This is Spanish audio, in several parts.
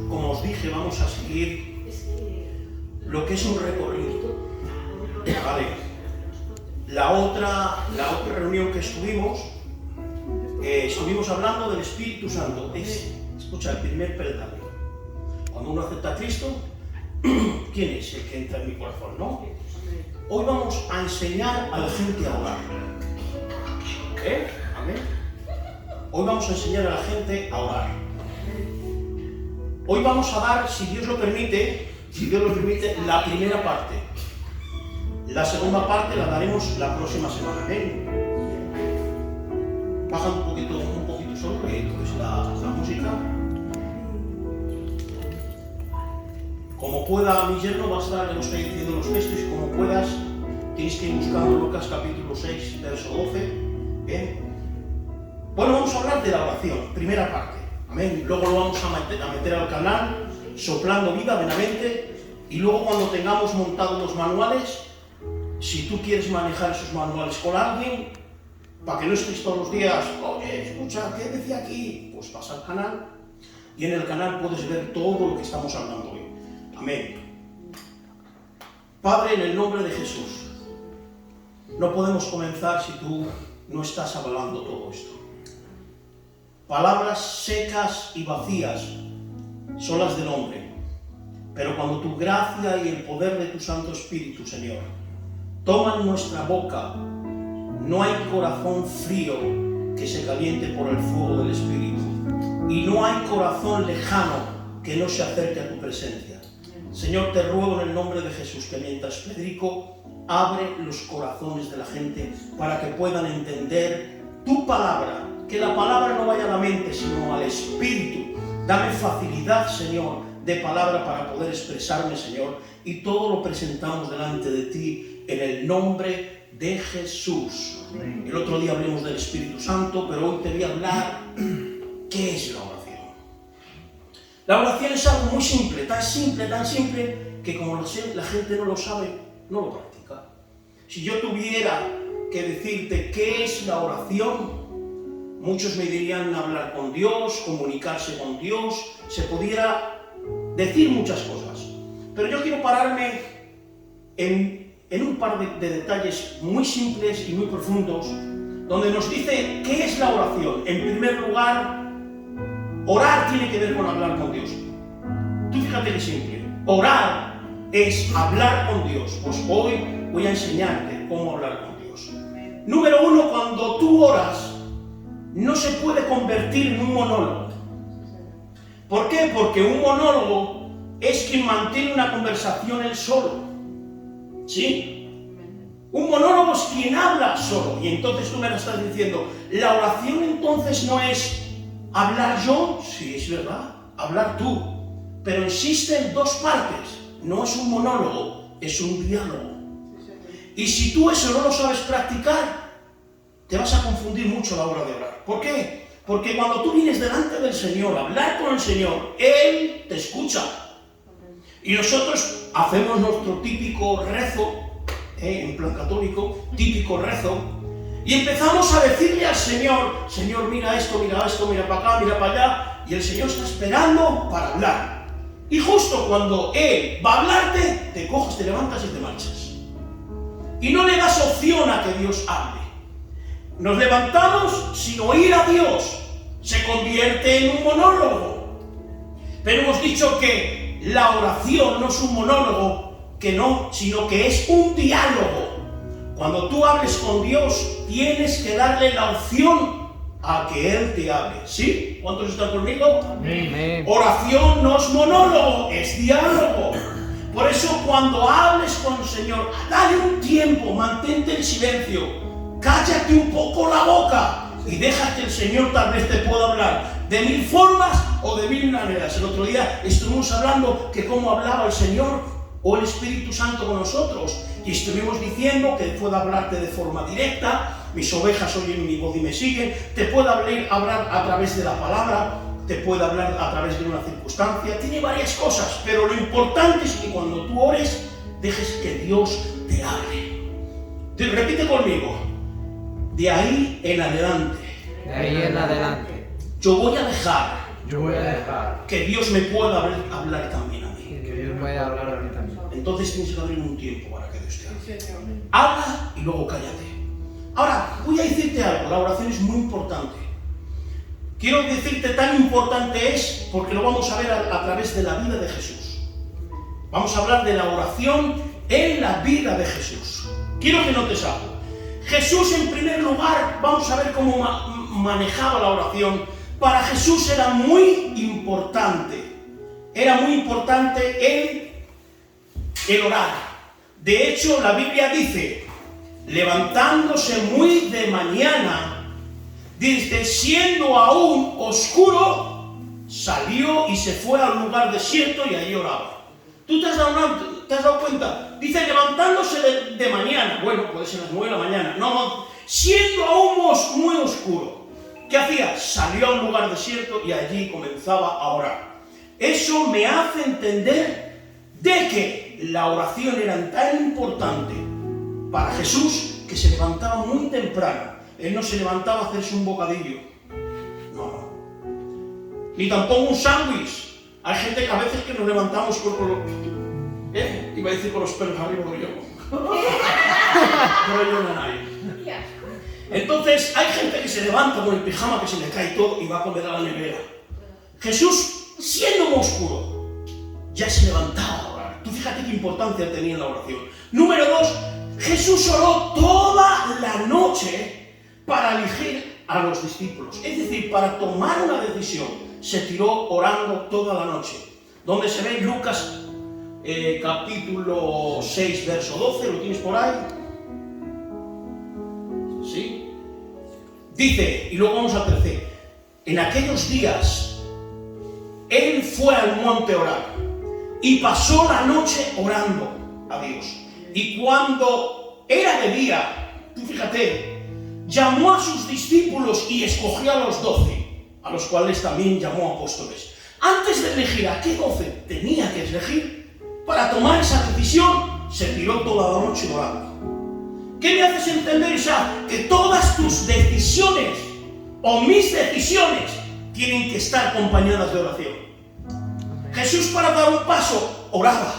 como os dije, vamos a seguir lo que es un recorrido. Vale. La otra reunión que estuvimos hablando del Espíritu Santo. Escucha, el primer peldaño. Cuando uno acepta a Cristo, ¿quién es el que entra en mi corazón? ¿No? Hoy vamos a enseñar a la gente a orar. Amén. Hoy vamos a enseñar a la gente a orar. Hoy vamos a dar, si Dios lo permite, la primera parte. La segunda parte la daremos la próxima semana. Amén. Baja un poquito solo, pues la música. Como pueda mi yerno, va a estar, le estoy diciendo los textos, y como puedas, tienes que ir buscando Lucas capítulo 6, verso 12. Bien. Bueno, vamos a hablar de la oración, primera parte. Amén. Luego lo vamos a meter al canal, soplando vida, benamente. Y luego cuando tengamos montados los manuales, si tú quieres manejar esos manuales con alguien, para que no estés todos los días, oye, escucha, ¿qué decía aquí? Pues pasa al canal y en el canal puedes ver todo lo que estamos hablando hoy. Amén. Padre, en el nombre de Jesús, no podemos comenzar si tú no estás avalando todo esto. Palabras secas y vacías son las del hombre, pero cuando tu gracia y el poder de tu Santo Espíritu, Señor, toman nuestra boca, no hay corazón frío que se caliente por el fuego del Espíritu, y no hay corazón lejano que no se acerque a tu presencia. Señor, te ruego en el nombre de Jesús que mientras predico, abre los corazones de la gente para que puedan entender tu palabra, que la palabra no vaya a la mente sino al Espíritu. Dame facilidad, Señor, de palabra para poder expresarme, Señor, y todo lo presentamos delante de ti en el nombre de Jesús. El otro día hablamos del Espíritu Santo, pero hoy te voy a hablar qué es la oración. La oración es algo muy simple, tan simple que como la gente no lo sabe, no lo practica. Si yo tuviera que decirte qué es la oración, muchos me dirían hablar con Dios, comunicarse con Dios, se pudiera decir muchas cosas. Pero yo quiero pararme en un par de detalles muy simples y muy profundos, donde nos dice qué es la oración. En primer lugar, orar tiene que ver con hablar con Dios. Tú fíjate que simple. Orar es hablar con Dios. Pues hoy voy a enseñarte cómo hablar con Dios. Número uno, cuando tú oras, no se puede convertir en un monólogo. ¿Por qué? Porque un monólogo es quien mantiene una conversación él solo. ¿Sí? Un monólogo es quien habla solo. Y entonces tú me lo estás diciendo, la oración entonces no es hablar yo, sí, es verdad, hablar tú. Pero existe en dos partes. No es un monólogo, es un diálogo. Y si tú eso no lo sabes practicar, te vas a confundir mucho a la hora de orar. ¿Por qué? Porque cuando tú vienes delante del Señor a hablar con el Señor, Él te escucha. Y nosotros hacemos nuestro típico rezo, en plan católico, típico rezo, y empezamos a decirle al Señor, Señor, mira esto, mira para acá, mira para allá, y el Señor está esperando para hablar. Y justo cuando Él va a hablarte, te coges, te levantas y te marchas. Y no le das opción a que Dios hable. Nos levantamos sin oír a Dios, se convierte en un monólogo. Pero hemos dicho que la oración no es un monólogo, sino que es un diálogo. Cuando tú hables con Dios, tienes que darle la opción a que Él te hable. ¿Sí? ¿Cuántos están conmigo? Amén. Oración no es monólogo, es diálogo. Por eso cuando hables con el Señor, dale un tiempo, mantente en silencio, cállate un poco la boca y deja que el Señor tal vez te pueda hablar de mil formas o de mil maneras. El otro día estuvimos hablando que cómo hablaba el Señor o el Espíritu Santo con nosotros, y estuvimos diciendo que puede hablarte de forma directa, mis ovejas oyen mi voz y me siguen, te puede hablar a través de la palabra, te puede hablar a través de una circunstancia, tiene varias cosas, pero lo importante es que cuando tú ores, dejes que Dios te hable. Repite conmigo, de ahí en adelante. De ahí en adelante. Yo voy a dejar Yo voy a dejar que Dios me pueda hablar también a mí. que Dios pueda hablar a mí también. Entonces tienes que abrir un tiempo para que Dios te hable. Habla y luego cállate. Ahora, voy a decirte algo, la oración es muy importante. Quiero decirte tan importante es porque lo vamos a ver a través de la vida de Jesús. Vamos a hablar de la oración en la vida de Jesús. Quiero que notes algo. Jesús, en primer lugar, vamos a ver cómo manejaba la oración. Para Jesús era muy importante. Era muy importante el orar. De hecho, la Biblia dice, levantándose muy de mañana, dice, siendo aún oscuro, salió y se fue al lugar desierto y allí oraba. ¿Tú te has dado cuenta? Dice, levantándose de mañana. Bueno, puede ser las 9 de la mañana. No, siendo aún muy oscuro. ¿Qué hacía? Salió a un lugar desierto y allí comenzaba a orar. Eso me hace entender de que la oración era tan importante para Jesús que se levantaba muy temprano. Él no se levantaba a hacerse un bocadillo. No. Ni tampoco un sándwich. Hay gente que a veces que nos levantamos iba a decir con los pelos arriba de yo. Pero yo no nadie. Entonces hay gente que se levanta con el pijama que se le cae todo y va a comer a la nevera. Jesús, siendo muy oscuro, ya se levantaba a orar. Tú fíjate qué importancia tenía la oración. Número 2, Jesús oró toda la noche para elegir a los discípulos. Es decir, para tomar una decisión, se tiró orando toda la noche. Donde se ve en Lucas capítulo 6, verso 12, ¿lo tienes por ahí? ¿Sí? Dice, y luego vamos al 13, en aquellos días, él fue al monte a orar y pasó la noche orando a Dios. Y cuando era de día, tú fíjate, llamó a sus discípulos y escogió a los 12, a los cuales también llamó apóstoles. Antes de elegir a qué 12 tenía que elegir, para tomar esa decisión, se tiró toda la noche orando. ¿Qué me haces entender, Isaac? Que todas tus decisiones o mis decisiones tienen que estar acompañadas de oración. Jesús, para dar un paso, oraba.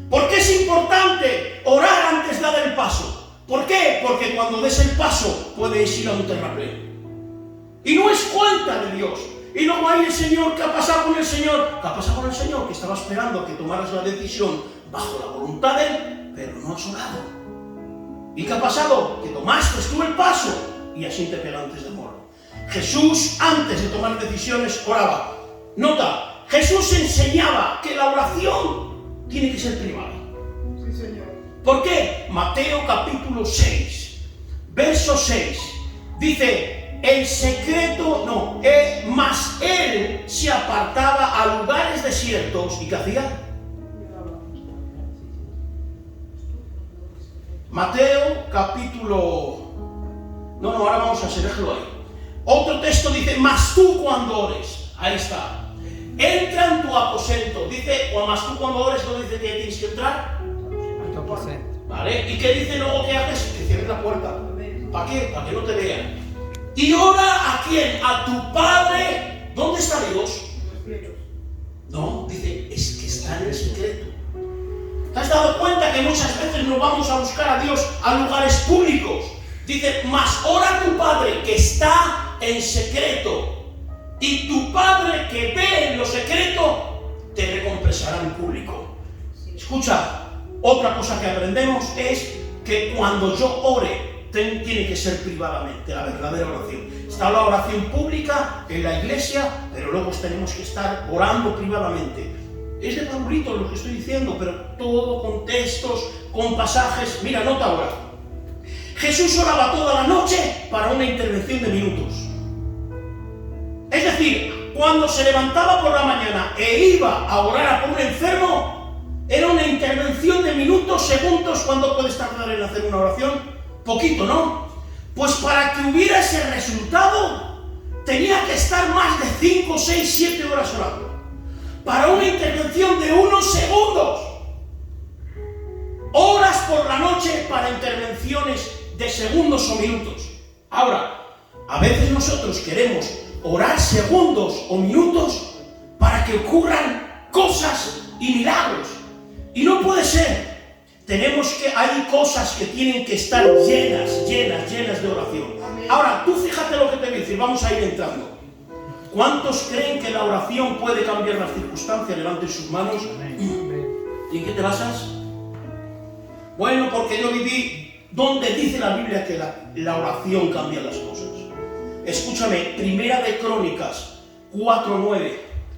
¿Por qué es importante orar antes de dar el paso? ¿Por qué? Porque cuando des el paso puedes ir a un terraplén. Y no es cuenta de Dios. Y luego hay el Señor, ¿qué ha pasado con el Señor? ¿Qué ha pasado con el Señor? Que estaba esperando que tomaras la decisión bajo la voluntad de Él, pero no has orado. ¿Y qué ha pasado? Que tomaste tú el paso y así te pegaste de amor. Jesús, antes de tomar decisiones, oraba. Nota, Jesús enseñaba que la oración tiene que ser privada. Sí, Señor. ¿Por qué? Mateo capítulo 6, verso 6, dice, el secreto, mas él se apartaba a lugares desiertos. ¿Y qué hacía? Mateo capítulo... ahora vamos a hacerlo ahí. Otro texto dice, mas tú cuando ores, ahí está, entra en tu aposento. Dice, o mas tú cuando ores, no dice que tienes que entrar. A tu aposento. ¿Vale? ¿Y qué dice luego que haces? Que cierres la puerta. ¿Para qué? Para que no te vean. Y ora a quién? A tu Padre. ¿Dónde está Dios? No, dice, es que está en el secreto. ¿Te has dado cuenta que muchas veces nos vamos a buscar a Dios a lugares públicos? Dice, mas ora a tu Padre que está en secreto. Y tu Padre que ve en lo secreto, te recompensará en público. Escucha, otra cosa que aprendemos es que cuando yo ore, tiene que ser privadamente, la verdadera oración. Está la oración pública en la iglesia, pero luego tenemos que estar orando privadamente. Es de Pablito lo que estoy diciendo, pero todo con textos, con pasajes. Mira, nota ahora. Jesús oraba toda la noche para una intervención de minutos. Es decir, cuando se levantaba por la mañana e iba a orar por un enfermo, era una intervención de minutos, segundos. ¿Cuánto puedes tardar en hacer una oración? Poquito, ¿no? Pues para que hubiera ese resultado, tenía que estar más de 5, 6, 7 horas orando. Para una intervención de unos segundos. Horas por la noche para intervenciones de segundos o minutos. Ahora, a veces nosotros queremos orar segundos o minutos para que ocurran cosas y milagros. Y no puede ser. Hay cosas que tienen que estar llenas de oración. Ahora, tú fíjate lo que te voy a decir, vamos a ir entrando. ¿Cuántos creen que la oración puede cambiar las circunstancias? Levanten sus manos. ¿Y en qué te basas? Bueno, porque yo viví donde dice la Biblia que la oración cambia las cosas. Escúchame, Primera de Crónicas 4:9,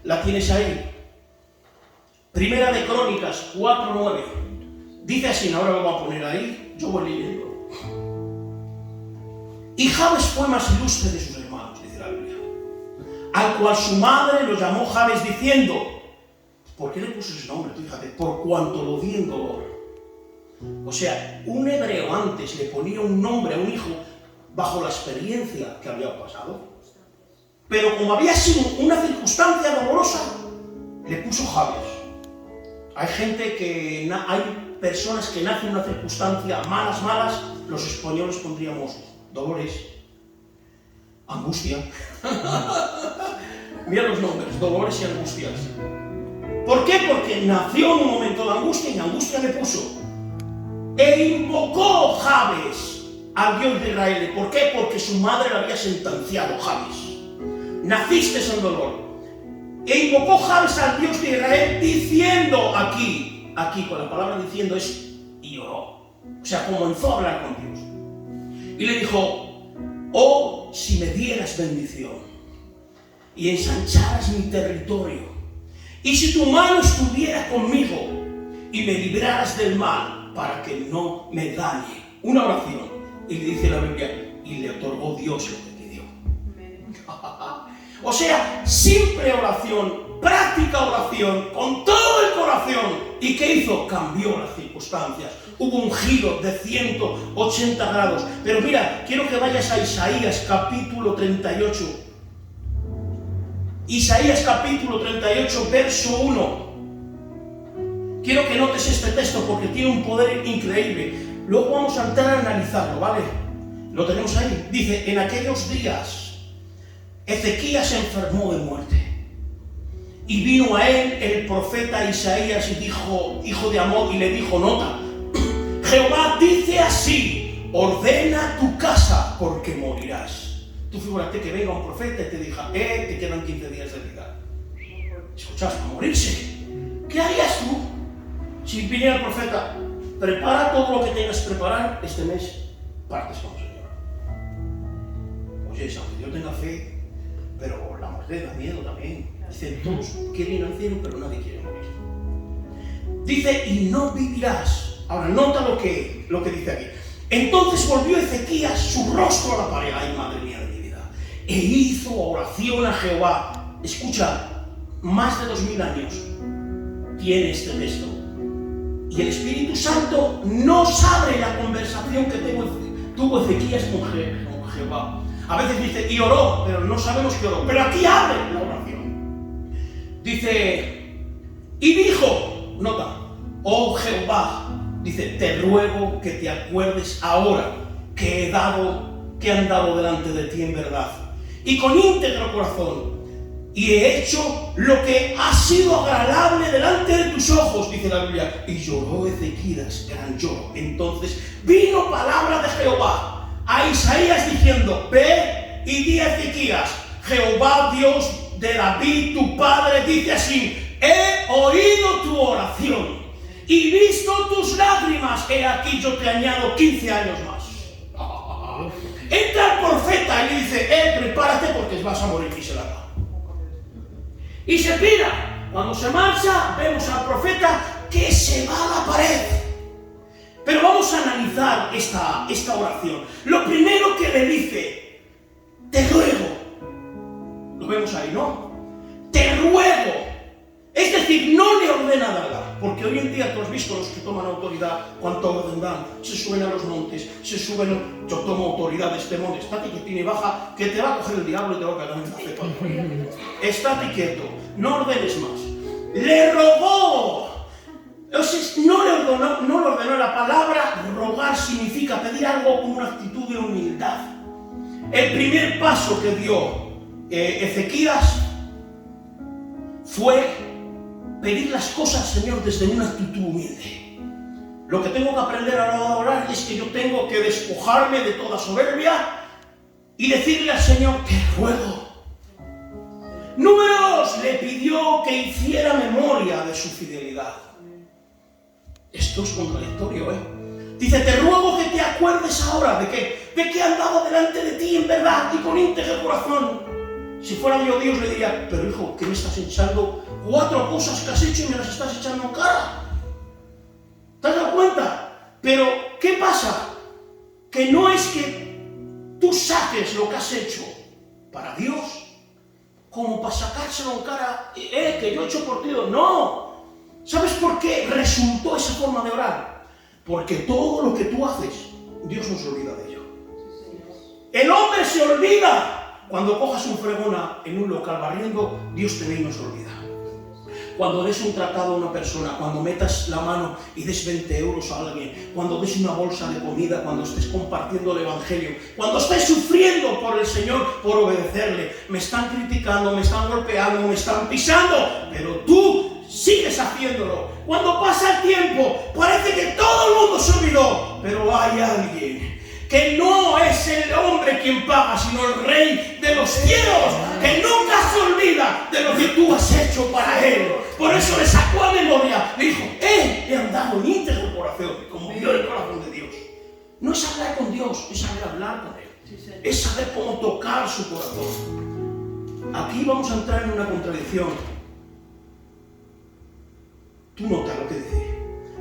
¿la tienes ahí? Primera de Crónicas 4:9. Dice así, ahora lo voy a poner ahí, yo voy leyendo. Y Jabes fue más ilustre de sus hermanos, dice la Biblia, al cual su madre lo llamó Jabes diciendo, ¿por qué le puso ese nombre? Fíjate, por cuanto lo vi en dolor. O sea, un hebreo antes le ponía un nombre a un hijo bajo la experiencia que había pasado, pero como había sido una circunstancia dolorosa, le puso Jabes. Hay personas que nacen en una circunstancia malas, los españoles pondríamos dolores, angustia. Mira los nombres, dolores y angustias. ¿Por qué? Porque nació en un momento de angustia y en angustia le puso. E invocó Jabes al Dios de Israel. ¿Por qué? Porque su madre le había sentenciado, Jabes, naciste en dolor. E invocó Jabes al Dios de Israel diciendo, aquí con la palabra diciendo es y oró. O sea, comenzó a hablar con Dios. Y le dijo, oh, si me dieras bendición y ensancharas mi territorio, y si tu mano estuviera conmigo y me libraras del mal para que no me dañe. Una oración. Y le dice la Biblia, y le otorgó Dios lo que pidió. O sea, simple oración, práctica oración, con todo el corazón. ¿Y qué hizo? Cambió las circunstancias. Hubo un giro de 180 grados. Pero mira, quiero que vayas a Isaías capítulo 38. Isaías capítulo 38, verso 1. Quiero que notes este texto porque tiene un poder increíble. Luego vamos a entrar a analizarlo, ¿vale? Lo tenemos ahí. Dice, en aquellos días, Ezequías se enfermó de muerte. Y vino a él el profeta Isaías y dijo, hijo de Amós, y le dijo, nota, Jehová dice así, ordena tu casa porque morirás. Tú figúrate que venga un profeta y te diga, te quedan 15 días de vida. Escuchas, a morirse. ¿Qué harías tú? Si viniera el profeta, prepara todo lo que tengas que preparar este mes, partes con el Señor. Oye, aunque yo tenga fe, pero la muerte da miedo también. Dicen, todos quieren ir al cielo, pero nadie quiere morir. Dice, y no vivirás. Ahora, nota lo que dice aquí. Entonces volvió Ezequías su rostro a la pared. Ay, madre mía de mi vida. E hizo oración a Jehová. Escucha, más de 2000 años tiene este texto. Y el Espíritu Santo nos abre la conversación que tuvo Ezequías con Jehová. A veces dice, y oró, pero no sabemos qué oró. Pero aquí abre la oración. Dice, y dijo, nota, oh Jehová, dice, te ruego que te acuerdes ahora que han dado delante de ti en verdad. Y con íntegro corazón. Y he hecho lo que ha sido agradable delante de tus ojos, dice la Biblia. Y lloró Ezequías, gran lloro. Entonces vino palabra de Jehová a Isaías diciendo, ve y di a Ezequías, Jehová Dios de David, tu padre, dice así, he oído tu oración y visto tus lágrimas, he aquí yo te añado 15 años más. Entra el profeta y le dice, prepárate porque vas a morir, y se la da. Y se pira. Cuando se marcha, vemos al profeta que se va a la pared. Pero vamos a analizar esta oración. Lo primero que le dice, te ruego. Lo vemos ahí, ¿no? Te ruego. Es decir, no le ordena nada. Porque hoy en día tú has visto los que toman autoridad, cuánto orden dan, se suben a los montes, yo tomo autoridad de este monte, estate quieto y baja, que te va a coger el diablo y te va a cagar en la cepa. Estate quieto, no ordenes más. Le rogó. Entonces, no le ordenó. La palabra rogar significa pedir algo con una actitud de humildad. El primer paso que dio Ezequías fue pedir las cosas al Señor desde una actitud humilde. Lo que tengo que aprender a la hora de orar es que yo tengo que despojarme de toda soberbia y decirle al Señor: te ruego. Número 2, le pidió que hiciera memoria de su fidelidad. Esto es contradictorio, Dice: te ruego que te acuerdes ahora de que he andado delante de ti en verdad y con íntegro corazón. Si fuera yo Dios, le diría: pero hijo, ¿qué me estás echando? 4 cosas que has hecho y me las estás echando en cara. ¿Te has dado cuenta? Pero, ¿qué pasa? Que no es que tú saques lo que has hecho para Dios como para sacárselo en cara, que yo he hecho por ti. No. ¿Sabes por qué resultó esa forma de orar? Porque todo lo que tú haces, Dios no se olvida de ello. El hombre se olvida. Cuando cojas un fregón en un local barriendo, Dios te ve y no se olvida. Cuando des un tratado a una persona, cuando metas la mano y des 20 euros a alguien, cuando des una bolsa de comida, cuando estés compartiendo el Evangelio, cuando estés sufriendo por el Señor, por obedecerle, me están criticando, me están golpeando, me están pisando, pero tú sigues haciéndolo. Cuando pasa el tiempo, parece que todo el mundo se olvidó, pero hay alguien que no es el hombre quien paga, sino el Rey de los cielos, que nunca se olvida de lo que tú has hecho para Él. Por eso le sacó a memoria, le dijo: he andado en íntegro corazón, como vio el corazón de Dios. No es hablar con Dios, es saber hablar con Él, es saber cómo tocar su corazón. Aquí vamos a entrar en una contradicción. Tú nota lo que dice.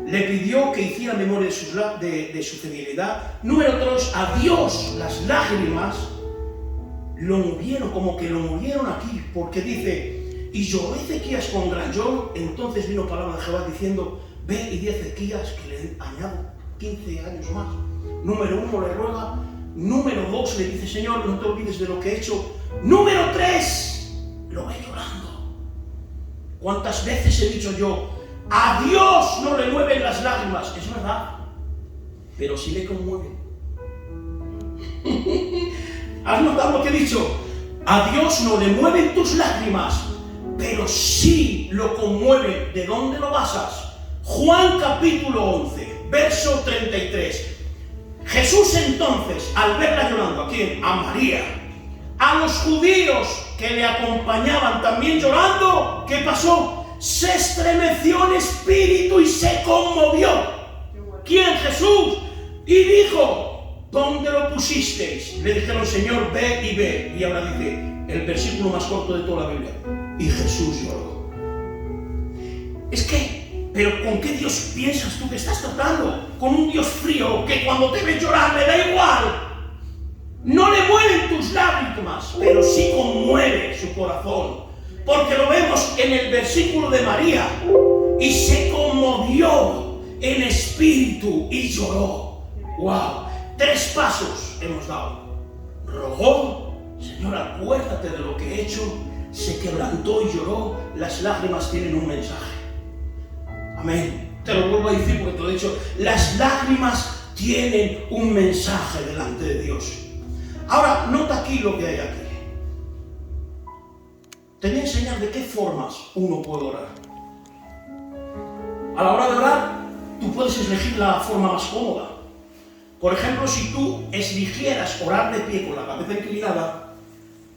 Le pidió que hiciera memoria de su fidelidad. Número 3, a Dios las lágrimas lo movieron, como que lo movieron aquí, porque dice: y lloró Ezequías con gran lloro. Entonces vino palabra de Jehová diciendo: ve y di a Ezequías que le añado 15 años más. Número 1, le ruega. Número 2, le dice: Señor, no te olvides de lo que he hecho. Número 3, lo ve llorando. ¿Cuántas veces he dicho yo: a Dios no le mueven las lágrimas? Es verdad, pero sí le conmueven. ¿Has notado lo que he dicho? A Dios no le mueven tus lágrimas, pero sí lo conmueven. ¿De dónde lo basas? Juan capítulo 11, verso 33. Jesús entonces, al verla llorando, ¿a quién? A María. A los judíos que le acompañaban también llorando, ¿qué pasó? Se estremeció en espíritu y se conmovió. ¿Quién? Jesús. Y dijo: ¿dónde lo pusisteis? Le dijeron: Señor, ve y ve. Y ahora dice el versículo más corto de toda la Biblia: y Jesús lloró. Es que, ¿pero con qué Dios piensas tú que estás tratando? ¿Con un Dios frío que cuando te ve llorar le da igual? No le mueven tus lágrimas, pero sí conmueve su corazón. Porque lo vemos en el versículo de María: y se conmovió en espíritu y lloró. ¡Wow! 3 pasos hemos dado. Rogó: Señor, acuérdate de lo que he hecho. Se quebrantó y lloró. Las lágrimas tienen un mensaje. Amén. Te lo vuelvo a decir porque te lo he dicho. Las lágrimas tienen un mensaje delante de Dios. Ahora, nota aquí lo que hay aquí. Te voy a enseñar de qué formas uno puede orar. A la hora de orar, tú puedes elegir la forma más cómoda. Por ejemplo, si tú eligieras orar de pie con la cabeza inclinada,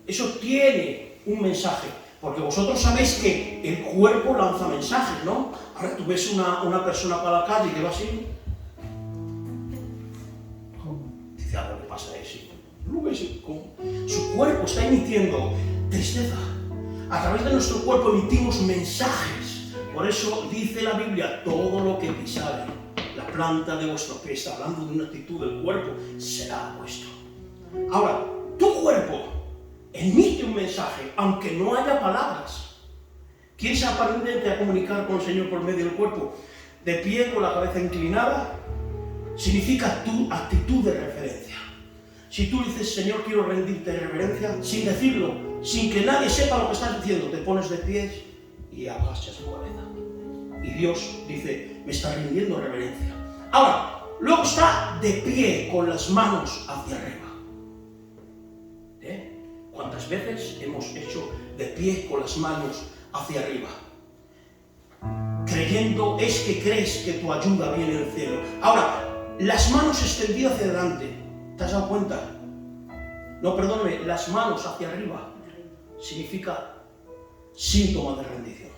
eso tiene un mensaje. Porque vosotros sabéis que el cuerpo lanza mensajes, ¿no? Ahora tú ves una persona para la calle que va así. Dice: algo le pasa a ese. ¿No ves cómo? Su cuerpo está emitiendo tristeza. A través de nuestro cuerpo emitimos mensajes. Por eso dice la Biblia: todo lo que pisare la planta de vuestro pie, está hablando de una actitud del cuerpo, será vuestro. Ahora, tu cuerpo emite un mensaje, aunque no haya palabras. ¿Quieres aprenderte a comunicar con el Señor por medio del cuerpo? De pie, con la cabeza inclinada, significa tu actitud de reverencia. Si tú dices: Señor, quiero rendirte de reverencia, sin decirlo, sin que nadie sepa lo que estás diciendo, te pones de pies y agachas tu cabeza. Y Dios dice: me está rindiendo reverencia. Ahora, luego está de pie con las manos hacia arriba. ¿Cuántas ¿Cuántas veces hemos hecho de pie con las manos hacia arriba? Creyendo es que crees que tu ayuda viene del cielo. Ahora, las manos extendidas hacia adelante, ¿te has dado cuenta? No, perdóname, las manos hacia arriba significa síntoma de rendición.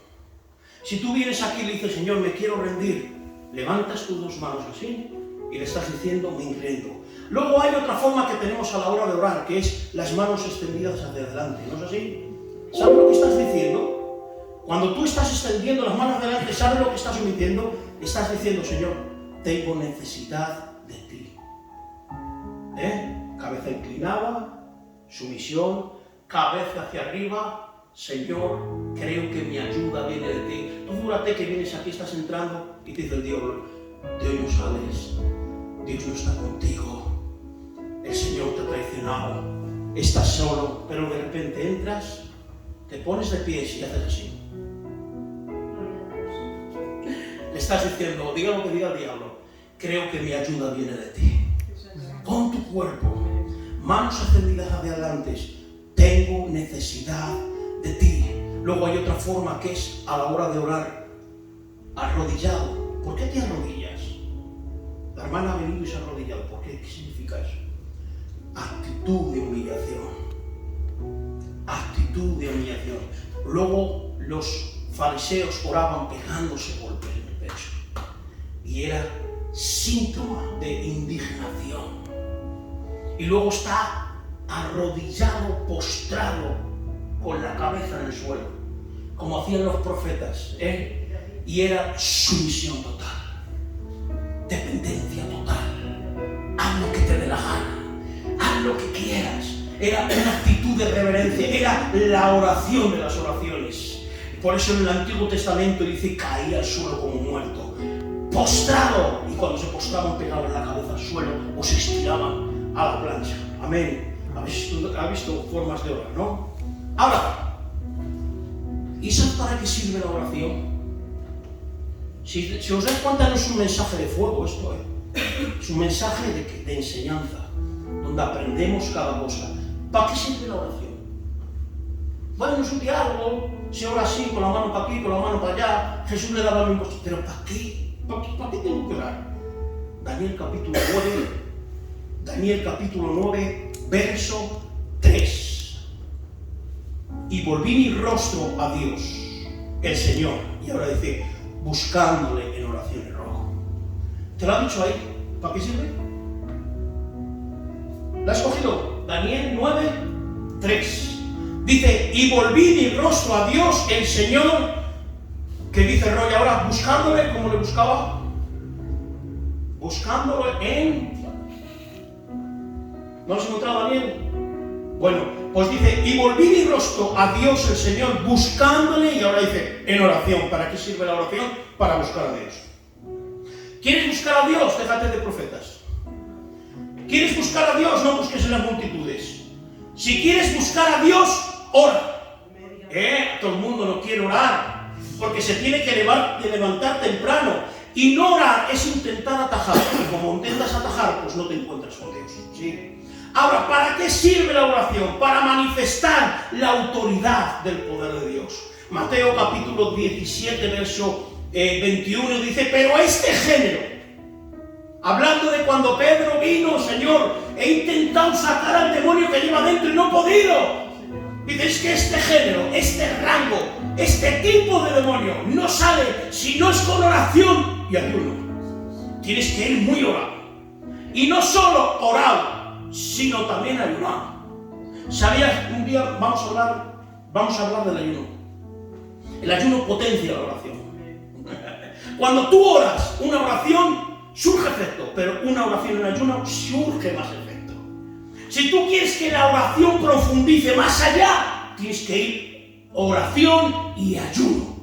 Si tú vienes aquí y le dices, Señor, me quiero rendir, levantas tus dos manos así y le estás diciendo, me rindo. Luego hay otra forma que tenemos a la hora de orar, que es las manos extendidas hacia adelante, ¿no es así? ¿Sabes lo que estás diciendo? Cuando tú estás extendiendo las manos hacia adelante, ¿sabes lo que estás diciendo? Estás diciendo, Señor, tengo necesidad de ti. Cabeza inclinada, sumisión, cabeza hacia arriba, Señor, creo que mi ayuda viene de ti. Tú figúrate que vienes aquí, estás entrando y te dice el diablo, de hoy no sales, Dios no está contigo, el Señor te ha traicionado, estás solo, pero de repente entras, te pones de pies y haces así. Le estás diciendo, diga lo que diga el diablo, creo que mi ayuda viene de ti. Pon tu cuerpo, manos extendidas hacia adelante, tengo necesidad de ti. Luego hay otra forma que es a la hora de orar, arrodillado. ¿Por qué te arrodillas? La hermana ha venido y se ha arrodillado. ¿Por qué? ¿Qué significa eso? Actitud de humillación. Actitud de humillación. Luego los fariseos oraban pegándose golpes en el pecho. Y era síntoma de indignación. Y luego está arrodillado, postrado, con la cabeza en el suelo, como hacían los profetas, y era sumisión total, dependencia total, haz lo que te dé la gana, haz lo que quieras. Era una actitud de reverencia, era la oración de las oraciones. Por eso en el Antiguo Testamento dice, caía al suelo como muerto, postrado, y cuando se postraban pegaban la cabeza al suelo o se estiraban a la plancha. Amén. ¿Ha visto formas de orar, no? Ahora, ¿y sabes para qué sirve la oración? Si os dais cuenta, no es un mensaje de fuego esto, es un mensaje de enseñanza, donde aprendemos cada cosa. ¿Para qué sirve la oración? Bueno, es un diálogo, se ora así, con la mano para aquí, con la mano para allá, Jesús le daba el mismo, pero ¿para qué? ¿Para qué tengo que orar? Daniel capítulo 9, verso 3. Y volví mi rostro a Dios, el Señor. Y ahora dice, buscándole en oración y ruego. ¿Te lo ha dicho ahí? ¿Para qué sirve? ¿La has cogido? Daniel 9, 3. Dice, y volví mi rostro a Dios, el Señor, que dice Roy ahora, buscándole, ¿cómo le buscaba? Buscándole en... ¿No has encontrado a Daniel? Bueno, pues dice, y volví mi rostro a Dios el Señor buscándole, y ahora dice, en oración. ¿Para qué sirve la oración? Para buscar a Dios. ¿Quieres buscar a Dios? Déjate de profetas. ¿Quieres buscar a Dios? No busques en las multitudes. Si quieres buscar a Dios, ora. Todo el mundo no quiere orar, porque se tiene que levantar temprano. Y no orar es intentar atajar. Y como intentas atajar, pues no te encuentras con Dios. ¿Sí? Ahora, ¿para qué sirve la oración? Para manifestar la autoridad del poder de Dios. Mateo capítulo 17, verso 21 dice, pero este género, hablando de cuando Pedro vino, Señor, he intentado sacar al demonio que lleva dentro y no he podido. Dice, es que este género, este rango, este tipo de demonio no sale si no es con oración y ayuno. Tienes que ir muy orado. Y no solo orado, sino también ayunado. ¿Sabías? Un día vamos a hablar del ayuno. El ayuno potencia la oración. Cuando tú oras una oración, surge efecto, pero una oración en ayuno surge más efecto. Si tú quieres que la oración profundice más allá, tienes que ir oración y ayuno.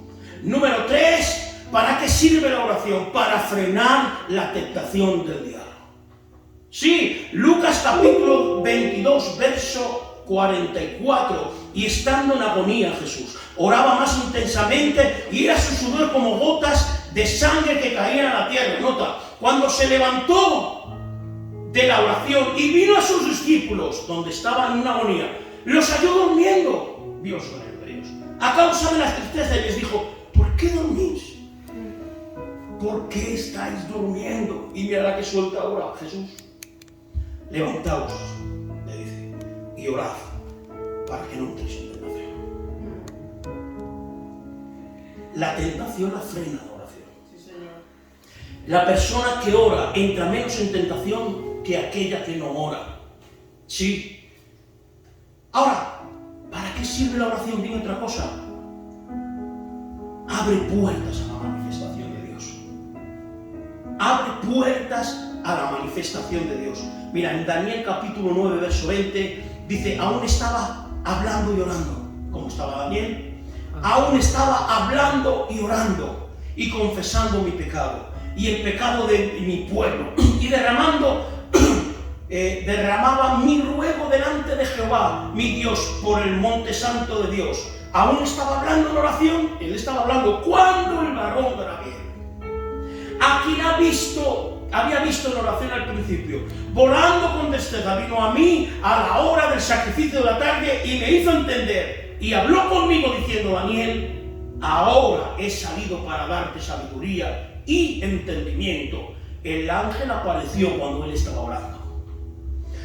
Número 3, ¿para qué sirve la oración? Para frenar la tentación del diablo. Sí, Lucas capítulo 22, verso 44. Y estando en agonía Jesús, oraba más intensamente y era su sudor como gotas de sangre que caían a la tierra. Nota, cuando se levantó de la oración y vino a sus discípulos, donde estaban en una agonía, Los halló durmiendo. Dios con ellos. A causa de la tristeza, y les dijo: ¿por qué dormís? ¿Por qué estáis durmiendo? Y mira la que suelta ahora Jesús. Levantaos, le dice, y orad para que no entréis en tentación. La tentación la frena la oración. Sí, Señor. La persona que ora entra menos en tentación que aquella que no ora. Sí. Ahora, ¿para qué sirve la oración? Dime otra cosa. Abre puertas a la manifestación de Dios. Abre puertas a la manifestación de Dios. Mira, en Daniel capítulo 9, verso 20, dice: aún estaba hablando y orando. ¿Cómo estaba Daniel? Aún estaba hablando y orando y confesando mi pecado y el pecado de mi pueblo, y derramaba mi ruego delante de Jehová, mi Dios, por el monte santo de Dios. Aún estaba hablando en oración. Él estaba hablando cuando el varón de David, a quien había visto en oración al principio, volando con destreza, vino a mí a la hora del sacrificio de la tarde y me hizo entender y habló conmigo diciendo: Daniel, ahora he salido para darte sabiduría y entendimiento. El ángel apareció cuando él estaba orando.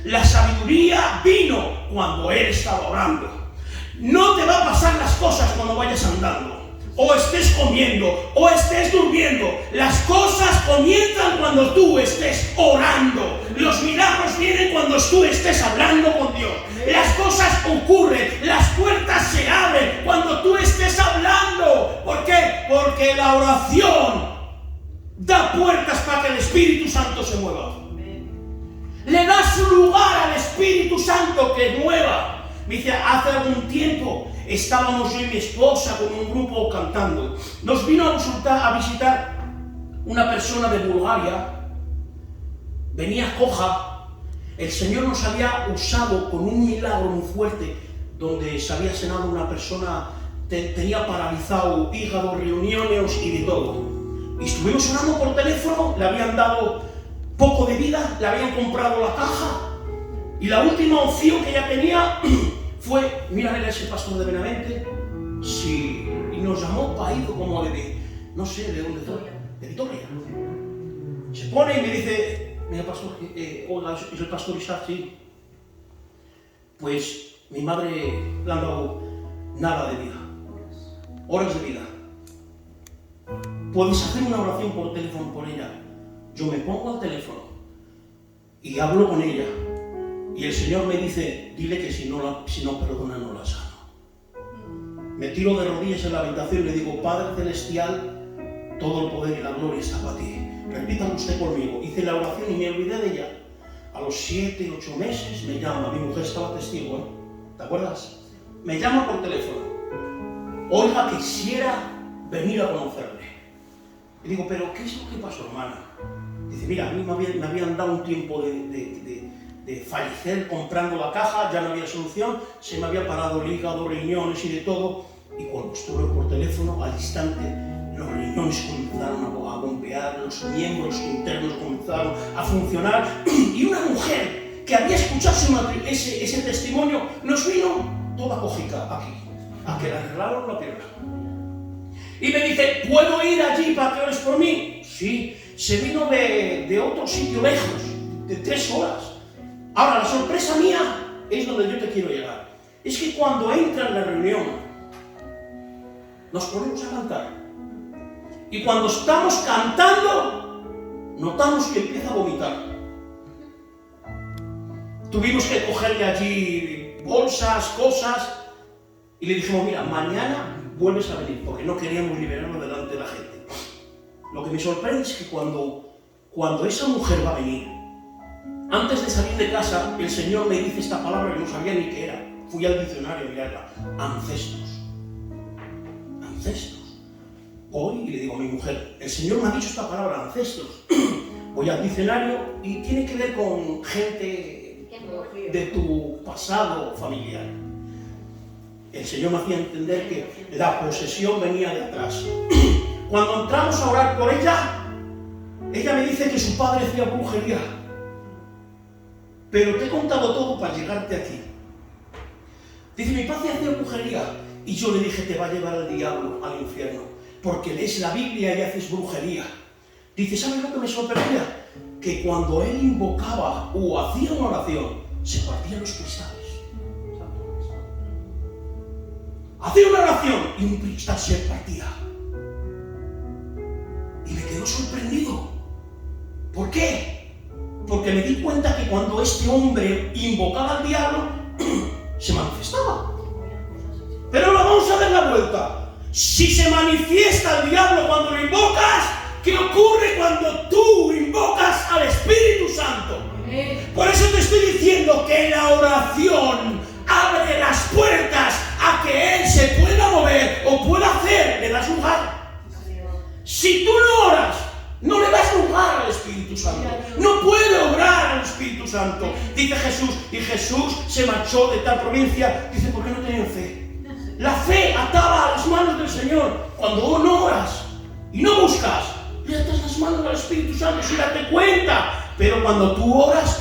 La sabiduría vino cuando él estaba orando. No te va a pasar las cosas cuando vayas andando, o estés comiendo, o estés durmiendo. Las cosas comienzan cuando tú estés orando. Los milagros vienen cuando tú estés hablando con Dios. Las cosas ocurren, las puertas se abren cuando tú estés hablando. ¿Por qué? Porque la oración da puertas para que el Espíritu Santo se mueva. Le das lugar al Espíritu Santo que mueva. Me dice, hace algún tiempo estábamos yo y mi esposa con un grupo cantando. Nos vino a visitar una persona de Bulgaria. Venía coja. El Señor nos había usado con un milagro muy fuerte, donde se había sanado una persona, tenía paralizado hígado, riñones y de todo. Y estuvimos orando por teléfono, le habían dado poco de vida, le habían comprado la caja, y la última opción que ella tenía fue: mira, a ese pastor de Benavente. Sí, y nos llamó paído como no sé de dónde fue, de Vitoria. Se pone y me dice: mira, pastor, hola, es el pastor Isaac. Sí. Pues mi madre le han dado nada de vida, horas de vida. Puedes hacer una oración por teléfono por ella. Yo me pongo al teléfono y hablo con ella, y el Señor me dice: dile que si no perdona, no la sano. Me tiro de rodillas en la habitación y le digo: Padre Celestial, todo el poder y la gloria está para ti. Repítalo usted conmigo. Hice la oración y me olvidé de ella. A los 7, 8 meses me llama, mi mujer estaba testigo, ¿te acuerdas? Me llama por teléfono: Olga, quisiera venir a conocerle. Y digo: ¿pero qué es lo que pasó, hermana? Dice: mira, a mí me habían dado un tiempo de fallecer comprando la caja, ya no había solución, se me había parado el hígado, riñones y de todo, y cuando estuve por teléfono, al instante, los riñones comenzaron a bombear, los miembros internos comenzaron a funcionar, y una mujer que había escuchado ese testimonio nos vino toda cojica aquí, a que le arreglaron la pierna. Y me dice: ¿puedo ir allí para que ores por mí? Sí. Se vino de otro sitio lejos, de 3 horas. Ahora, la sorpresa mía es donde yo te quiero llegar. Es que cuando entra en la reunión, nos ponemos a cantar. Y cuando estamos cantando, notamos que empieza a vomitar. Tuvimos que cogerle allí bolsas, cosas, y le dijimos: mira, mañana vuelves a venir, porque no queríamos liberarlo delante de la gente. Lo que me sorprende es que cuando esa mujer va a venir, antes de salir de casa, el Señor me dice esta palabra que no sabía ni qué era. Fui al diccionario a mirarla: ancestros. Ancestros. Voy y le digo a mi mujer: el Señor me ha dicho esta palabra, ancestros. Voy al diccionario y tiene que ver con gente de tu pasado familiar. El Señor me hacía entender que la posesión venía de atrás. Cuando entramos a orar por ella me dice que su padre hacía brujería. Pero te he contado todo para llegarte aquí. Dice, mi padre hacía brujería. Y yo le dije, te va a llevar el diablo al infierno, porque lees la Biblia y haces brujería. Dice, ¿sabes lo que me sorprendía? Que cuando él invocaba o hacía una oración, se partían los cristales. Hacía una oración y un cristal se partía. Y me quedo sorprendido. ¿Por qué? Porque me di cuenta que cuando este hombre invocaba al diablo, se manifestaba. Pero ahora vamos a dar la vuelta. Si se manifiesta el diablo cuando lo invocas, ¿qué ocurre cuando tú invocas al Espíritu Santo? Por eso te estoy diciendo que la oración abre las puertas a que Él se pueda mover o pueda hacer, le das lugar. Si tú no oras, no le das lugar al Espíritu Santo. No puede obrar al Espíritu Santo. Dice Jesús, y Jesús se marchó de tal provincia. Dice, ¿por qué no tenían fe? La fe ataba a las manos del Señor. Cuando no oras y no buscas, le atas las manos al Espíritu Santo sin darte cuenta. Pero cuando tú oras,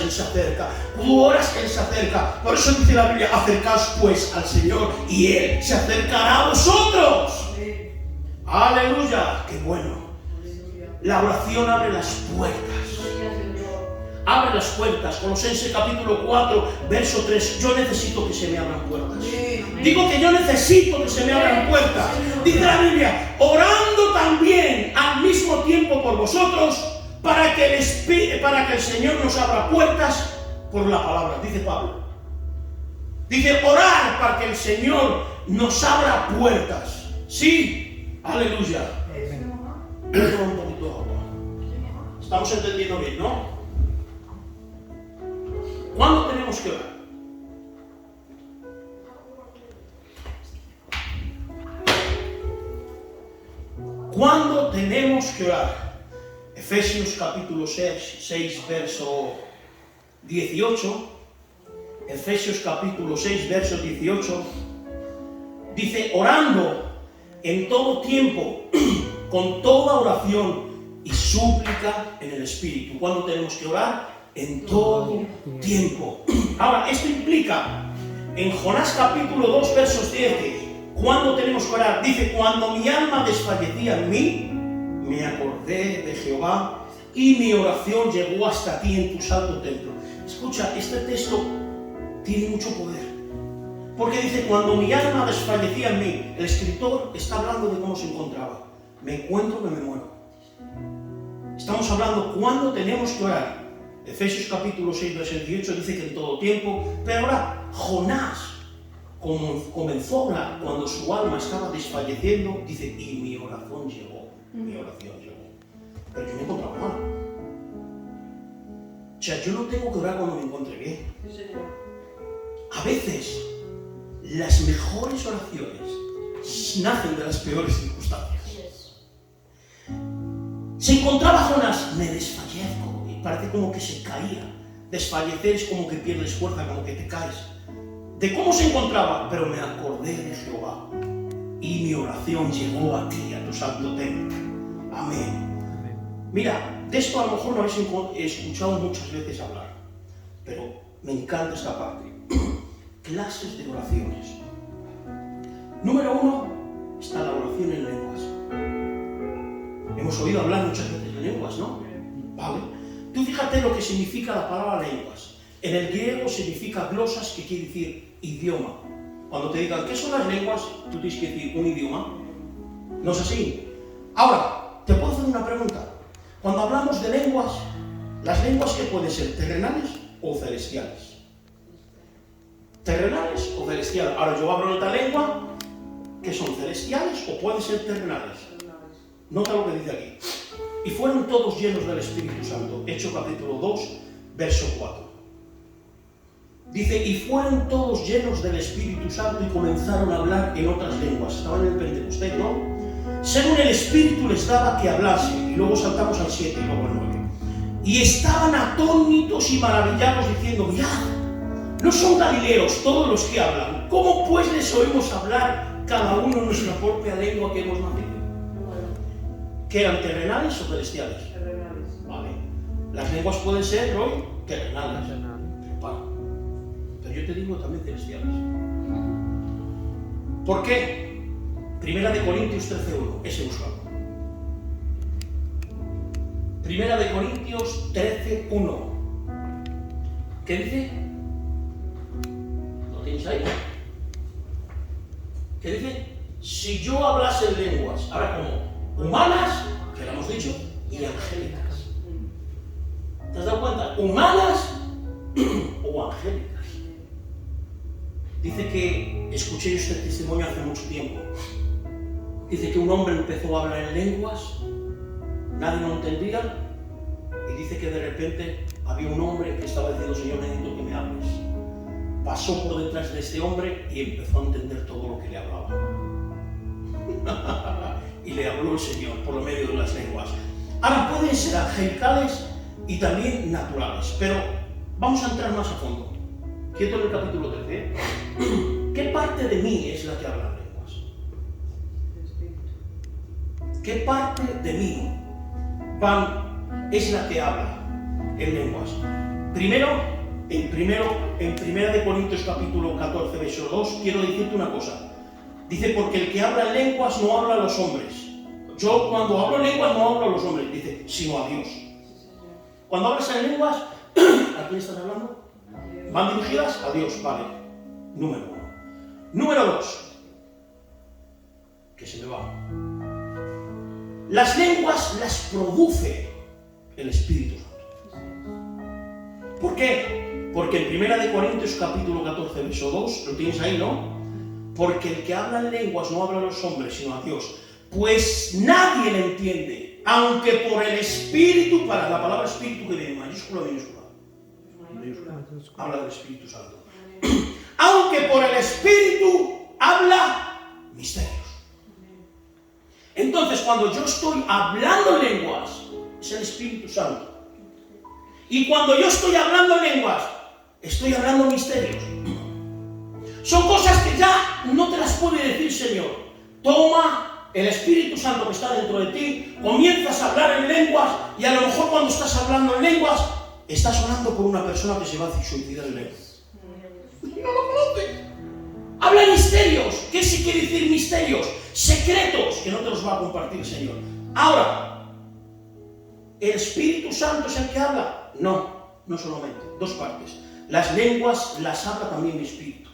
Él se acerca. Tú oras, Él se acerca. Por eso dice la Biblia, acercaos pues al Señor y Él se acercará a vosotros. Aleluya, qué bueno. La oración abre las puertas. Abre las puertas. Colosenses capítulo 4, verso 3. Yo necesito que se me abran puertas. Digo que yo necesito que se me abran puertas. Dice la Biblia, orando también al mismo tiempo por vosotros, para que el Señor nos abra puertas por la palabra. Dice Pablo. Dice, orar para que el Señor nos abra puertas. Sí, aleluya. Bebo un poquito de agua. Estamos entendiendo bien, ¿no? ¿Cuándo tenemos que orar? ¿Cuándo tenemos que orar? Efesios capítulo 6, verso 18. Efesios capítulo 6, verso 18. Dice, orando en todo tiempo, con toda oración y súplica en el Espíritu. ¿Cuándo tenemos que orar? En todo tiempo. Ahora, esto implica, en Jonás capítulo 2, versos 10, ¿cuándo tenemos que orar? Dice, cuando mi alma desfallecía en mí, me acordé de Jehová y mi oración llegó hasta ti en tu santo templo. Escucha, este texto tiene mucho poder. Porque dice, cuando mi alma desfallecía en mí, el escritor está hablando de cómo se encontraba. Me encuentro que me muero. Estamos hablando cuándo tenemos que orar. Efesios capítulo 6, verso 18 dice que en todo tiempo. Pero ahora, Jonás comenzó a orar cuando su alma estaba desfalleciendo. Dice, y mi oración llegó. Mi oración llegó. Pero yo me encontraba mal. O sea, yo no tengo que orar cuando me encuentre bien. A veces, las mejores oraciones nacen de las peores circunstancias. Se encontraba Jonás, me desfallezco. Parece como que se caía. Desfallecer es como que pierdes fuerza, como que te caes. De cómo se encontraba, pero me acordé de Jehová. Y mi oración llegó a ti, a tu santo templo. Amén. Mira, de esto a lo mejor lo habéis escuchado muchas veces hablar. Pero me encanta esta parte. Clases de oraciones. Número 1, está la oración en lenguas. Hemos oído hablar muchas veces de lenguas, ¿no? Vale. Tú fíjate lo que significa la palabra lenguas. En el griego significa glosas, que quiere decir idioma. Cuando te digan, ¿qué son las lenguas? Tú tienes que decir un idioma. ¿No es así? Ahora, te puedo hacer una pregunta. Cuando hablamos de lenguas, ¿las lenguas qué pueden ser? ¿Terrenales o celestiales? ¿Terrenales o celestiales? Ahora yo abro otra lengua, ¿qué son? ¿Celestiales o pueden ser terrenales? Nota lo que dice aquí. Y fueron todos llenos del Espíritu Santo. Hechos capítulo 2, verso 4. Dice, y fueron todos llenos del Espíritu Santo y comenzaron a hablar en otras lenguas. Estaban en el Pentecostés, ¿no? Según el Espíritu les daba que hablase. Y luego saltamos al 7 y luego al 9. Y estaban atónitos y maravillados diciendo, mirad, no son galileos todos los que hablan. ¿Cómo pues les oímos hablar cada uno en nuestra propia lengua que hemos nacido? ¿Que eran terrenales o celestiales? Terrenales. Vale. Las lenguas pueden ser, Roy, terrenales. Pero yo te digo también celestiales. ¿Por qué? Primera de Corintios 13:1, ese buscado. Primera de Corintios 13:1. ¿Qué dice? ¿Lo tienes ahí? ¿Qué dice? Si yo hablase en lenguas, ahora como humanas, que lo hemos dicho, y angélicas. ¿Te has dado cuenta? Humanas o angélicas. Dice que, escuché este testimonio hace mucho tiempo, dice que un hombre empezó a hablar en lenguas, nadie lo entendía, y dice que de repente había un hombre que estaba diciendo: Señor, necesito que me hables. Pasó por detrás de este hombre y empezó a entender todo lo que le hablaba. Y le habló el Señor por medio de las lenguas. Ahora pueden ser angelicales y también naturales, pero vamos a entrar más a fondo. Quieto en el capítulo 13. ¿Qué parte de mí es la que habla en lenguas? ¿Qué parte de mí es la que habla en lenguas? En Primera de Corintios capítulo 14, verso 2, quiero decirte una cosa. Dice: porque el que habla en lenguas no habla a los hombres. Yo cuando hablo en lenguas no hablo a los hombres, dice, sino a Dios. Cuando hablas en lenguas, ¿a quién estás hablando? ¿Van dirigidas? A Dios, vale. Número 1. Número 2. Que se me va. Las lenguas las produce el Espíritu Santo. ¿Por qué? Porque en Primera de Corintios capítulo 14, verso 2, lo tienes ahí, ¿no? Porque el que habla en lenguas no habla a los hombres, sino a Dios. Pues nadie le entiende, aunque por el Espíritu, para la palabra Espíritu que viene mayúscula o minúscula. Habla del Espíritu Santo. Aunque por el Espíritu habla misterios. Entonces, cuando yo estoy hablando en lenguas, es el Espíritu Santo. Y cuando yo estoy hablando en lenguas, estoy hablando misterios. Son cosas que ya no te las puede decir Señor. Toma el Espíritu Santo que está dentro de ti, comienzas a hablar en lenguas, y a lo mejor cuando estás hablando en lenguas, estás orando por una persona que se va a suicidar en lenguas. Y no lo conoces. Habla en misterios. ¿Qué sí quiere decir misterios? Secretos que no te los va a compartir el Señor. Ahora, ¿el Espíritu Santo es el que habla? No, no solamente. Dos partes. Las lenguas las habla también mi Espíritu.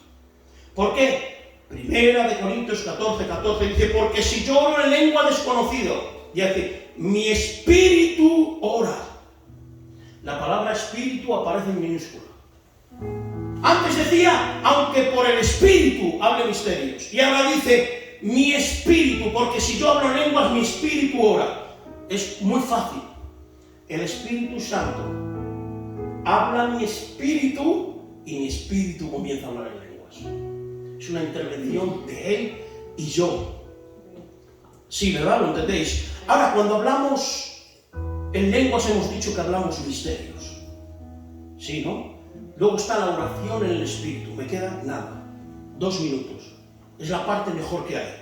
¿Por qué? Primera de Corintios 14 dice: porque si yo oro en lengua desconocido, ya dice, mi espíritu ora. La palabra espíritu aparece en minúscula. Antes decía, aunque por el Espíritu hable misterios. Y ahora dice, mi espíritu, porque si yo hablo en lenguas, mi espíritu ora. Es muy fácil. El Espíritu Santo habla mi espíritu y mi espíritu comienza a hablar en lenguas. Es una intervención de Él y yo. Sí, ¿verdad? ¿Lo entendéis? Ahora, cuando hablamos en lenguas, hemos dicho que hablamos misterios. ¿Sí, no? Luego está la oración en el Espíritu. Me queda nada. 2 minutos. Es la parte mejor que hay.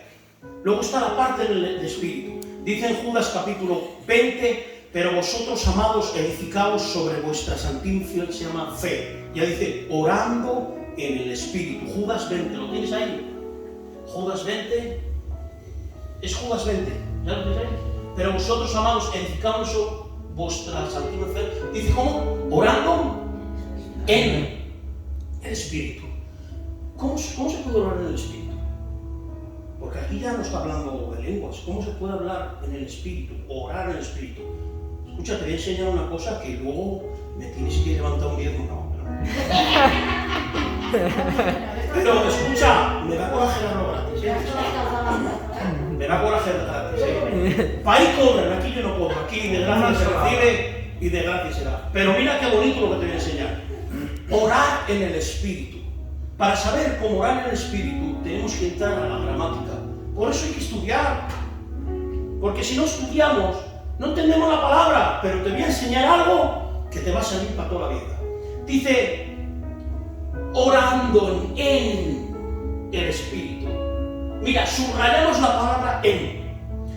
Luego está la parte del Espíritu. Dice en Judas capítulo 20, pero vosotros, amados, edificaos sobre vuestra santísima, se llama fe. Ya dice, orando en el Espíritu. Judas 20, ¿lo tienes ahí? Judas 20. Es Judas 20. ¿Ya lo tienes ahí? Pero vosotros, amados, edificaos sobre vuestra santísima fe. Dice, ¿cómo? Orando en el Espíritu. ¿Cómo se puede orar en el Espíritu? Porque aquí ya no está hablando de lenguas. ¿Cómo se puede hablar en el Espíritu? Orar en el Espíritu. Escucha, te voy a enseñar una cosa que luego me tienes que levantar un diezmo. No. Pero escucha, me da coraje darlo gratis. Me da coraje gratis. Para ahí cobran, aquí yo no cobro. Aquí de gracia se recibe y de gracia se da. Pero mira qué bonito lo que te voy a enseñar. Orar en el Espíritu. Para saber cómo orar en el Espíritu, tenemos que entrar a la gramática. Por eso hay que estudiar. Porque si no estudiamos, no entendemos la palabra. Pero te voy a enseñar algo que te va a servir para toda la vida. Dice, orando en el Espíritu. Mira, subrayamos la palabra en.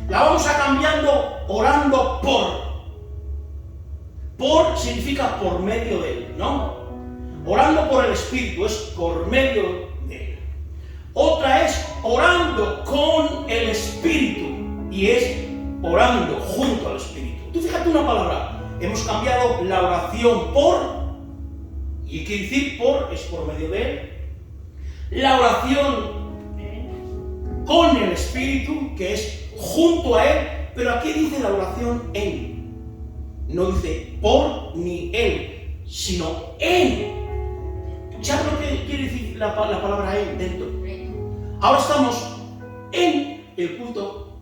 La vamos a cambiando orando por. Por significa por medio de él, ¿no? Orando por el Espíritu es por medio de Él. Otra es orando con el Espíritu y es orando junto al Espíritu. Tú fíjate una palabra, hemos cambiado la oración por, y quiere decir por, es por medio de Él. La oración con el Espíritu, que es junto a Él, pero aquí dice la oración en. No dice por ni Él, sino en. ¿Sabes lo que quiere decir la palabra en? Dentro. Ahora estamos en el culto.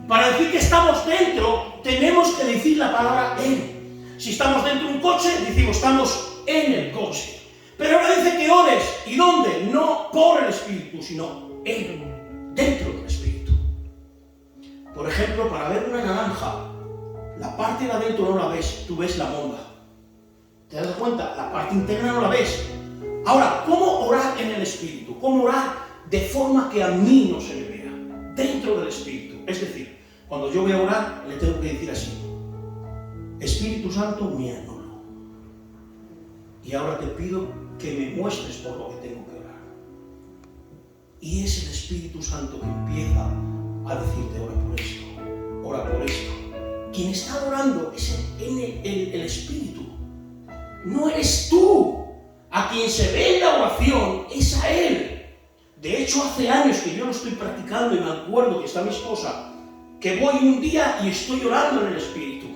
Para decir que estamos dentro, tenemos que decir la palabra en. Si estamos dentro de un coche, decimos estamos en el coche. Pero ahora dice que ores. ¿Y dónde? No por el Espíritu, sino en, dentro del Espíritu. Por ejemplo, para ver una naranja, la parte de adentro no la ves, tú ves la monda. ¿Te das cuenta? La parte interna no la ves. Ahora, ¿cómo orar en el Espíritu? ¿Cómo orar de forma que a mí no se me vea? Dentro del Espíritu. Es decir, cuando yo voy a orar, le tengo que decir así: Espíritu Santo, me anulo. Y ahora te pido que me muestres por lo que tengo que orar. Y es el Espíritu Santo que empieza a decirte: ora por esto, ora por esto. Quien está orando es el Espíritu. No eres tú. A quien se ve en la oración es a Él. De hecho, hace años que yo lo estoy practicando y me acuerdo que está mi esposa, que voy un día y estoy orando en el Espíritu.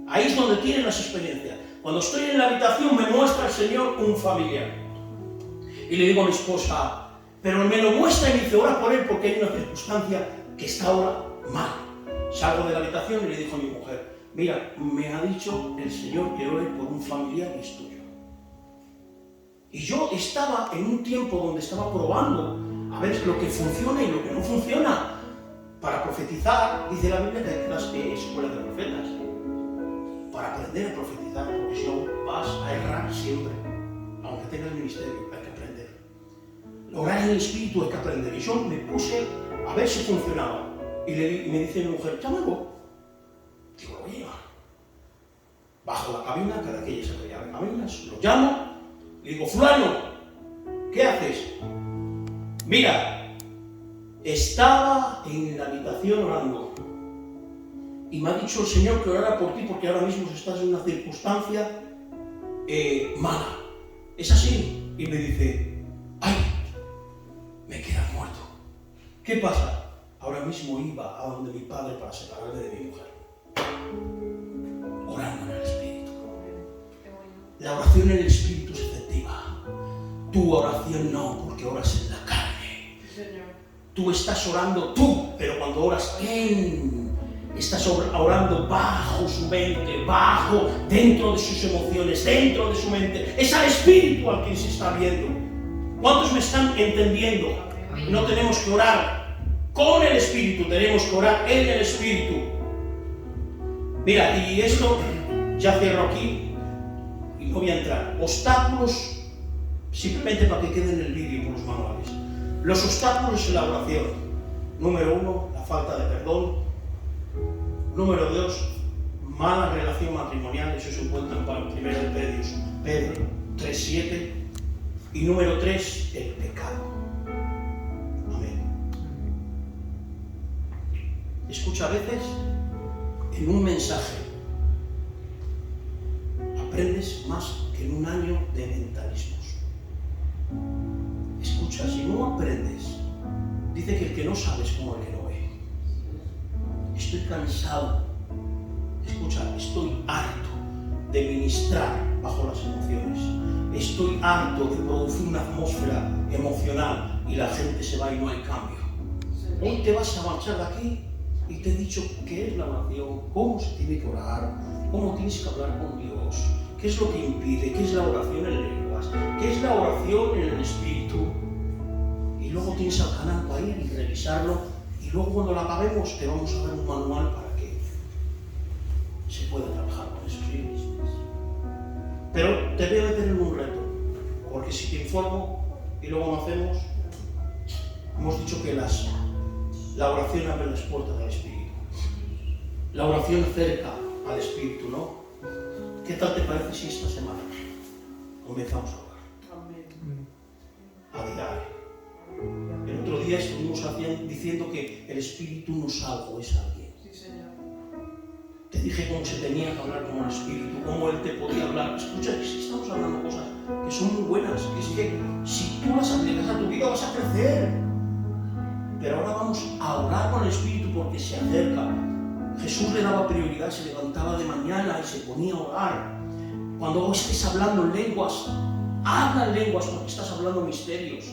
Ahí es donde tienen las experiencias. Cuando estoy en la habitación me muestra el Señor un familiar. Y le digo a mi esposa, pero me lo muestra y me dice: ora por él porque hay una circunstancia que está ahora mal. Salgo de la habitación y le digo a mi mujer: mira, me ha dicho el Señor que ore por un familiar y es tuyo. Y yo estaba en un tiempo donde estaba probando a ver lo que funciona y lo que no funciona. Para profetizar, dice la Biblia que hay las escuelas de profetas. Para aprender a profetizar, porque si no vas a errar siempre. Aunque tengas ministerio, hay que aprender. Orar en el Espíritu hay que aprender. Y yo me puse a ver si funcionaba. Y me dice mi mujer: llámalo. Digo, lo voy a llamar. Bajo la cabina, cada que ella se veía las cabinas, lo llamo. Le digo: fulano, ¿qué haces? Mira, estaba en la habitación orando y me ha dicho el Señor que orara por ti porque ahora mismo estás en una circunstancia mala. ¿Es así? Y me dice: ¡ay! Me queda muerto. ¿Qué pasa? Ahora mismo iba a donde mi padre para separarme de mi mujer. Orando en el Espíritu. La oración en el Espíritu es efectiva. Tu oración no, porque oras en la carne. Tú estás orando tú, pero cuando oras estás orando bajo su mente, bajo, dentro de sus emociones, dentro de su mente. Es al Espíritu al que se está viendo. ¿Cuántos me están entendiendo? No tenemos que orar con el Espíritu, tenemos que orar en el Espíritu. Mira, y esto ya cierro aquí y no voy a entrar. Obstáculos, simplemente para que quede en el vídeo por los manuales. Los obstáculos en la oración. Número 1, la falta de perdón. Número 2, mala relación matrimonial. Eso se encuentra en 1 Pedro 3:7. Y número 3, el pecado. Amén. Escucha, a veces en un mensaje aprendes más que en un año de mentalismos. Escucha, si no aprendes, dice que el que no sabe es como el que no ve. Estoy cansado, escucha, estoy harto de ministrar bajo las emociones. Estoy harto de producir una atmósfera emocional y la gente se va y no hay cambio. Hoy te vas a marchar de aquí y te he dicho qué es la oración, cómo se tiene que orar, cómo tienes que hablar con Dios, qué es lo que impide, qué es la oración en lenguas, qué es la oración en el Espíritu. Y luego tienes al canal para ir y revisarlo, y luego cuando lo acabemos te vamos a dar un manual para que se pueda trabajar con esos libros. Pero te voy a meter en un reto, porque si te informo y luego no hacemos, hemos dicho que la oración abre las puertas al Espíritu. La oración acerca al Espíritu, ¿no? ¿Qué tal te parece si esta semana comenzamos a orar? a diario. El otro día estuvimos diciendo que el Espíritu no es algo, es alguien. Sí, Señor. Te dije cómo se tenía que hablar con el Espíritu, cómo Él te podía hablar. Escucha, que si estamos hablando cosas que son muy buenas, que es que si tú las aplicas a tu vida vas a crecer. Pero ahora vamos a orar con el Espíritu porque se acerca. Jesús le daba prioridad, se levantaba de mañana y se ponía a orar. Cuando estés hablando en lenguas, habla en lenguas porque estás hablando misterios.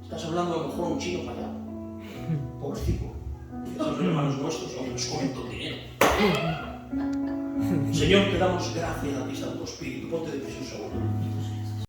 Estás hablando a lo mejor un chino para allá. Pobrecito. Son hermanos nuestros, aunque nos comen todo el dinero. Señor, te damos gracias a ti, Santo Espíritu. Ponte de pie un segundo.